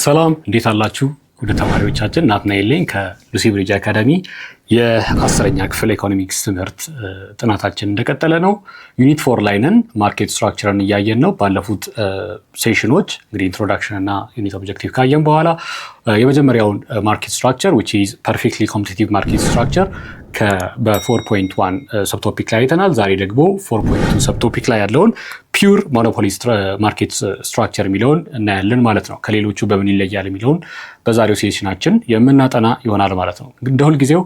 ሰላም እንዴት አላችሁ? ወደ ተማሪዎቻችን ናትናኤል ነኝ ከሉሲ ብሪጅ አካዳሚ የ10ኛ ክፍል ኢኮኖሚክስ ትምህርት ጥናታችን እንደቀጠለ ነው። ዩኒት 4 ላይ ነን። ማርኬት ስትራክቸርን እያየን ነው። ባለፉት ሴሽኖች እንግዲህ ኢንትሮዳክሽን እና ዩኒት ኦብጀክቲቭ ካየን በኋላ የመጀመሪያውን ማርኬት ስትራክቸር which is perfectly competitive market structure በ4.1 ሰብቶፒክ ላይ አይተናል። ዛሬ ደግሞ 4.2 ሰብቶፒክ ላይ ያለውን ፒውር ሞኖፖሊ ማርኬት ስትራክቸር የሚለውን እናያለን ማለት ነው። ከሌሎቹ በምን ይለያል የሚለውን በዛሬው ሴሽናችን የምናጠና ይሆናል ማለት ነው። እንደ ሁልጊዜው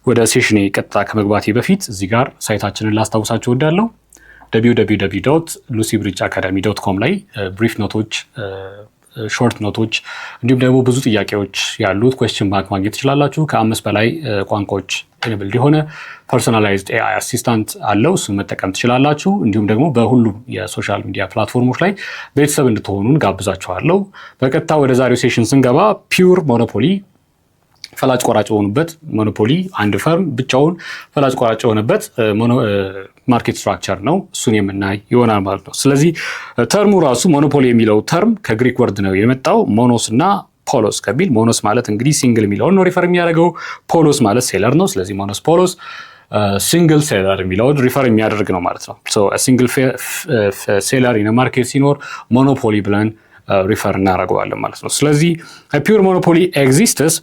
ወደ ሴሽኔ ቀጥታ ከመግባቴ በፊት እዚህ ጋር ሳይታችንን ላስታውሳችሁ እወዳለሁ። www.lucybridgeacademy.com ላይ ብሪፍ ኖቶች፣ ሾርት ኖቶች እንዲሁም ደግሞ ብዙ ጥያቄዎች ያሉት ኩዌስችን ባንክ ማግኘት ትችላላችሁ። ከ5 በላይ ቋንቋዎች ኤኔብልድ የሆነ ፐርሶናላይዝድ ኤአይ አሲስታንት አለው። እሱን መጠቀም ትችላላችሁ። እንዲሁም ደግሞ በሁሉም የሶሻል ሚዲያ ፕላትፎርሞች ላይ ቤተሰብ እንድትሆኑን ጋብዛችኋለሁ። በቀጥታ ወደ ዛሬው ሴሽን ስንገባ ፒውር ሞኖፖሊ ፈላጭ ቆራጭ የሆኑበት ሞኖፖሊ አንድ ፈርም ብቻውን ፈላጭ ቆራጭ የሆነበት ማርኬት ስትራክቸር ነው። እሱን የምናይ ይሆናል ማለት ነው። ስለዚህ ተርሙ ራሱ ሞኖፖሊ የሚለው ተርም ከግሪክ ወርድ ነው የመጣው ሞኖስ እና ፖሎስ ከሚል። ሞኖስ ማለት እንግዲህ ሲንግል የሚለውን ነው ሪፈር የሚያደርገው። ፖሎስ ማለት ሴለር ነው። ስለዚህ ሞኖስ ፖሎስ ሲንግል ሴለር የሚለውን ሪፈር የሚያደርግ ነው ማለት ነው። ሲንግል ሴለር ኢን ማርኬት ሲኖር ሞኖፖሊ ብለን ሪፈር እናደርገዋለን ማለት ነው። ስለዚህ ፒውር ሞኖፖሊ ኤግዚስትስ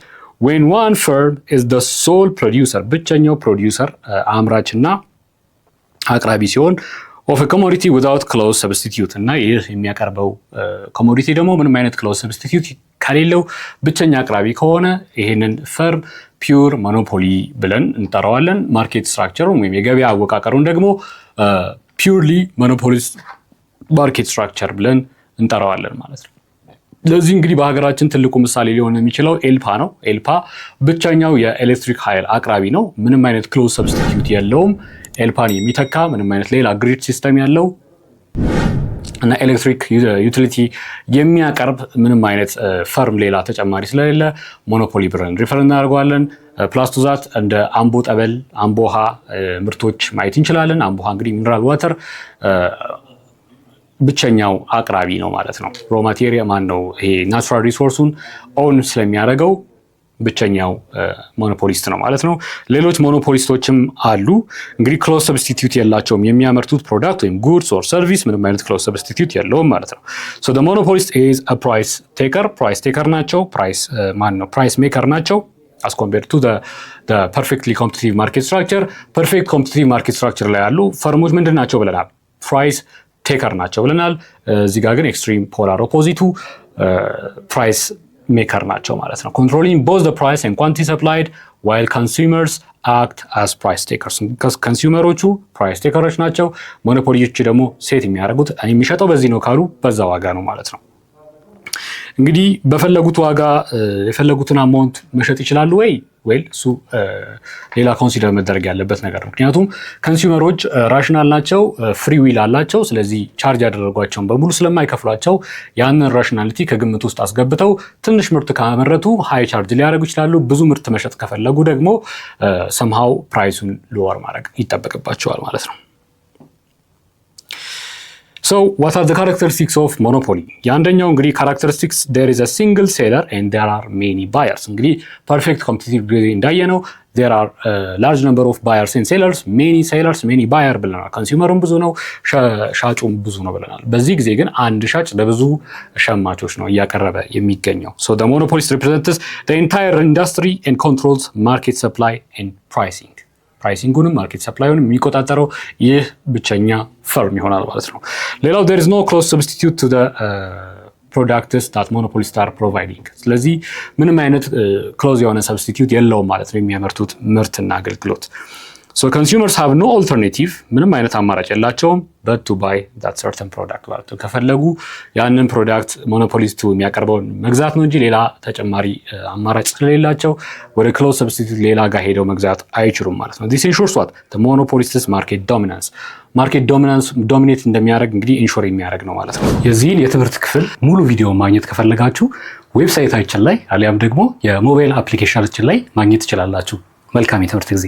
when one firm is the sole producer ብቸኛው ፕሮዲውሰር አምራችና አቅራቢ ሲሆን of a commodity without close substitute እና ይህ የሚያቀርበው ኮሞዲቲ ደግሞ ምንም አይነት close substitute ከሌለው ብቸኛ አቅራቢ ከሆነ ይሄንን ፈርም ፒውር ሞኖፖሊ ብለን እንጠራዋለን። ማርኬት ስትራክቸሩን ወይም የገበያ አወቃቀሩን ደግሞ ፒውርሊ ሞኖፖሊስት ማርኬት ስትራክቸር ብለን እንጠራዋለን ማለት ነው። ለዚህ እንግዲህ በሀገራችን ትልቁ ምሳሌ ሊሆን የሚችለው ኤልፓ ነው። ኤልፓ ብቸኛው የኤሌክትሪክ ኃይል አቅራቢ ነው። ምንም አይነት ክሎዝ ሰብስቲቲዩት የለውም። ኤልፓን የሚተካ ምንም አይነት ሌላ ግሪድ ሲስተም ያለው እና ኤሌክትሪክ ዩቲሊቲ የሚያቀርብ ምንም አይነት ፈርም ሌላ ተጨማሪ ስለሌለ ሞኖፖሊ ብለን ሪፈር እናደርገዋለን። ፕላስ ቱ ዛት እንደ አምቦ ጠበል፣ አምቦ ውሃ ምርቶች ማየት እንችላለን። አምቦ ውሃ እንግዲህ ሚነራል ዋተር ብቸኛው አቅራቢ ነው ማለት ነው። ሮ ማቴሪያል ማን ነው ይሄ ናቹራል ሪሶርሱን ኦን ስለሚያደርገው ብቸኛው ሞኖፖሊስት ነው ማለት ነው። ሌሎች ሞኖፖሊስቶችም አሉ። እንግዲህ ክሎዝ ሰብስቲቲዩት የላቸውም። የሚያመርቱት ፕሮዳክት ወይም ጉድስ ኦር ሰርቪስ ምንም አይነት ክሎዝ ሰብስቲቲዩት የለውም ማለት ነው። ሶ ዘ ሞኖፖሊስት ኢዝ አ ፕራይስ ቴከር። ፕራይስ ቴከር ናቸው። ፕራይስ ሜከር ናቸው as compared to the perfectly competitive market structure። perfect competitive market structure ላይ ያሉ ፈርሞች ምንድን ናቸው ብለናል? ፕራይስ ቴከር ናቸው ብለናል። እዚህ ጋር ግን ኤክስትሪም ፖላር ኦፖዚቱ ፕራይስ ሜከር ናቸው ማለት ነው። ኮንትሮሊንግ ቦዝ ዘ ፕራይስ ኤንድ ኳንቲቲ ሰፕላይድ ዋይል ኮንሱመርስ አክት አስ ፕራይስ ቴከርስ። ኮንሱመሮቹ ፕራይስ ቴከሮች ናቸው። ሞኖፖሊዎች ደግሞ ሴት የሚያደርጉት የሚሸጠው በዚህ ነው ካሉ በዛ ዋጋ ነው ማለት ነው። እንግዲህ በፈለጉት ዋጋ የፈለጉትን አማውንት መሸጥ ይችላሉ ወይ? ዌል እሱ ሌላ ኮንሲደር መደረግ ያለበት ነገር ነው። ምክንያቱም ኮንሱመሮች ራሽናል ናቸው፣ ፍሪ ዊል አላቸው። ስለዚህ ቻርጅ ያደረጓቸውን በሙሉ ስለማይከፍሏቸው ያንን ራሽናሊቲ ከግምት ውስጥ አስገብተው ትንሽ ምርት ካመረቱ ሃይ ቻርጅ ሊያደርጉ ይችላሉ። ብዙ ምርት መሸጥ ከፈለጉ ደግሞ ሰምሃው ፕራይሱን ሎወር ማድረግ ይጠበቅባቸዋል ማለት ነው። So what are the characteristics of monopoly? የአንደኛው እንግዲህ characteristics there is a single seller and there are many buyers። እንግዲህ perfect competitive እንዳየነው there are a large number of buyers and sellers, many sellers, many buyer ብለናል። ኮንሱመሩም ብዙ ነው፣ ሻጩም ብዙ ነው ብለናል። በዚህ ጊዜ ግን አንድ ሻጭ ለብዙ ሸማቾች ነው እያቀረበ የሚገኘው። So the monopolist represents the entire industry and controls market supply and pricing። ፕራይሲንጉንም ማርኬት ሰፕላዩንም የሚቆጣጠረው ይህ ብቸኛ ፈርም ይሆናል ማለት ነው። ሌላው there is no close substitute to the products that monopolists are providing። ስለዚህ ምንም አይነት ክሎዝ የሆነ ሰብስቲቲዩት የለውም ማለት ነው የሚያመርቱት ምርትና አገልግሎት። So consumers have no alternative ምንም አይነት አማራጭ የላቸውም but to buy that certain product ማለት ነው። ከፈለጉ ያንን ፕሮዳክት ሞኖፖሊስቱ የሚያቀርበውን መግዛት ነው እንጂ ሌላ ተጨማሪ አማራጭ ስለሌላቸው ወደ ክሎዝ ሰብስቲቲዩት ሌላ ጋር ሄደው መግዛት አይችሉም ማለት ነው። this ensures what the monopolist's market dominance ማርኬት ዶሚኔት እንደሚያደርግ እንግዲህ ኢንሹር የሚያደርግ ነው ማለት ነው። የዚህን የትምህርት ክፍል ሙሉ ቪዲዮ ማግኘት ከፈለጋችሁ ዌብሳይታችን ላይ አሊያም ደግሞ የሞባይል አፕሊኬሽናችን ላይ ማግኘት ትችላላችሁ። መልካም የትምህርት ጊዜ